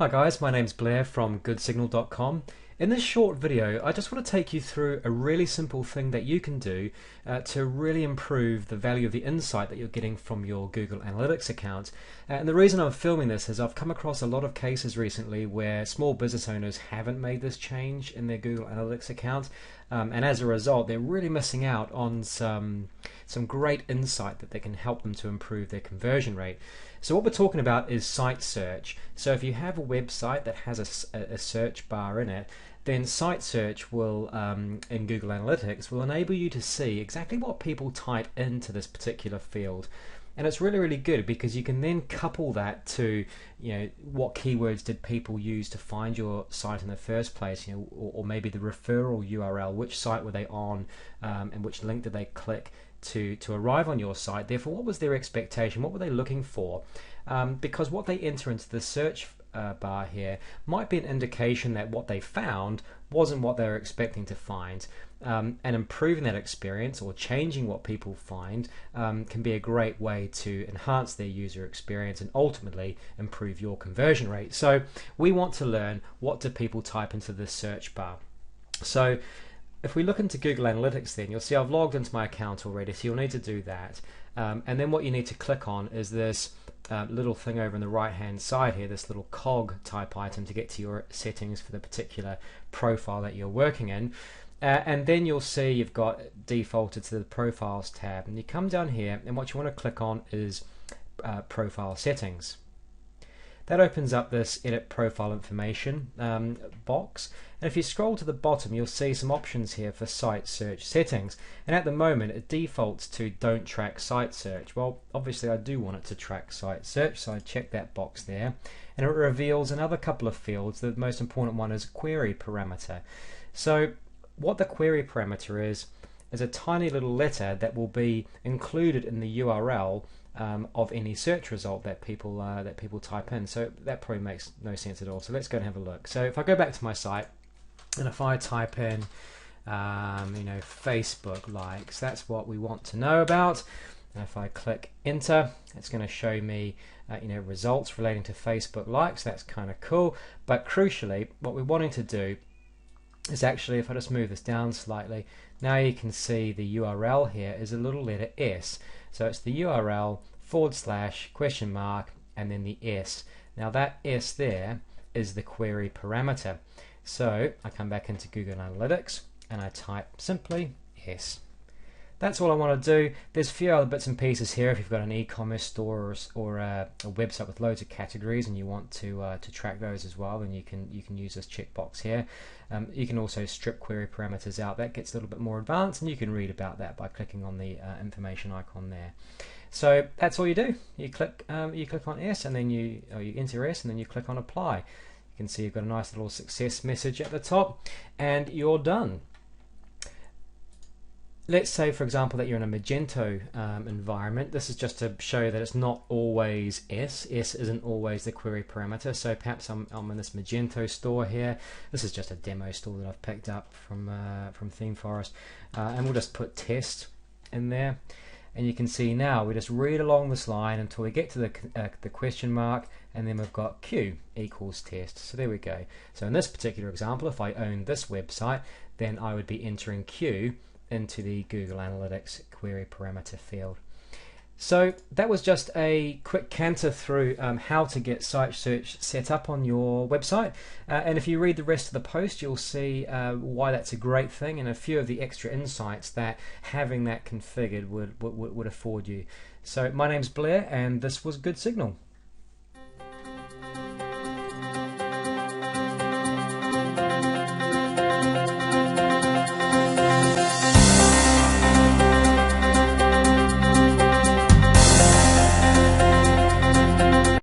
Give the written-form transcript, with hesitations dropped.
Hi guys, my name's Blair from goodsignal.com. In this short video, I just want to take you through a really simple thing that you can do to really improve the value of the insight that you're getting from your Google Analytics account. And the reason I'm filming this is I've come across a lot of cases recently where small business owners haven't made this change in their Google Analytics account, and as a result, they're really missing out on some great insight that can help them to improve their conversion rate. So what we're talking about is site search. So if you have a website that has a search bar in it, then site search will, in Google Analytics, will enable you to see exactly what people type into this particular field. And it's really, really good because you can then couple that to, what keywords did people use to find your site in the first place, or maybe the referral URL, which site were they on, and which link did they click to arrive on your site. Therefore, what was their expectation? What were they looking for? Because what they enter into the search bar here might be an indication that what they found wasn't what they were expecting to find. And improving that experience or changing what people find can be a great way to enhance their user experience and ultimately improve your conversion rate. So we want to learn, what do people type into this search bar? So if we look into Google Analytics, then you'll see I've logged into my account already, so you'll need to do that. And then what you need to click on is this little thing over on the right hand side here, this little cog type item to get to your settings for the particular profile that you're working in. And then you'll see you've got defaulted to the Profiles tab, and you come down here and what you want to click on is Profile Settings. That opens up this Edit Profile Information box, and if you scroll to the bottom you'll see some options here for site search settings, and at the moment it defaults to Don't Track Site Search. Well, obviously I do want it to track site search, so I check that box there, and it reveals another couple of fields. The most important one is Query Parameter. So what the query parameter is a tiny little letter that will be included in the URL of any search result that people type in. So that probably makes no sense at all. So let's go and have a look. So if I go back to my site and if I type in Facebook likes, that's what we want to know about. And if I click enter, it's going to show me results relating to Facebook likes. That's kind of cool. But crucially, what we're wanting to do is actually, if I just move this down slightly, now you can see the URL here is a little letter S. So it's the URL /, and then the S. Now that S there is the query parameter. So I come back into Google Analytics and I type simply S. That's all I want to do. There's a few other bits and pieces here. If you've got an e-commerce store or a website with loads of categories and you want to track those as well, then you can use this checkbox here. You can also strip query parameters out. That gets a little bit more advanced, and you can read about that by clicking on the information icon there. So that's all you do. You click on S, and then you enter S, and then you click on Apply. You can see you've got a nice little success message at the top, and you're done. Let's say, for example, that you're in a Magento environment. This is just to show that it's not always S. S isn't always the query parameter. So perhaps I'm in this Magento store here. This is just a demo store that I've picked up from ThemeForest, and we'll just put test in there. And you can see now we just read along this line until we get to the question mark, and then we've got Q equals test. So there we go. So in this particular example, if I owned this website, then I would be entering Q into the Google Analytics query parameter field. So that was just a quick canter through how to get site search set up on your website, and if you read the rest of the post you'll see why that's a great thing and a few of the extra insights that having that configured would afford you. So my name's Blair and this was Good Signal.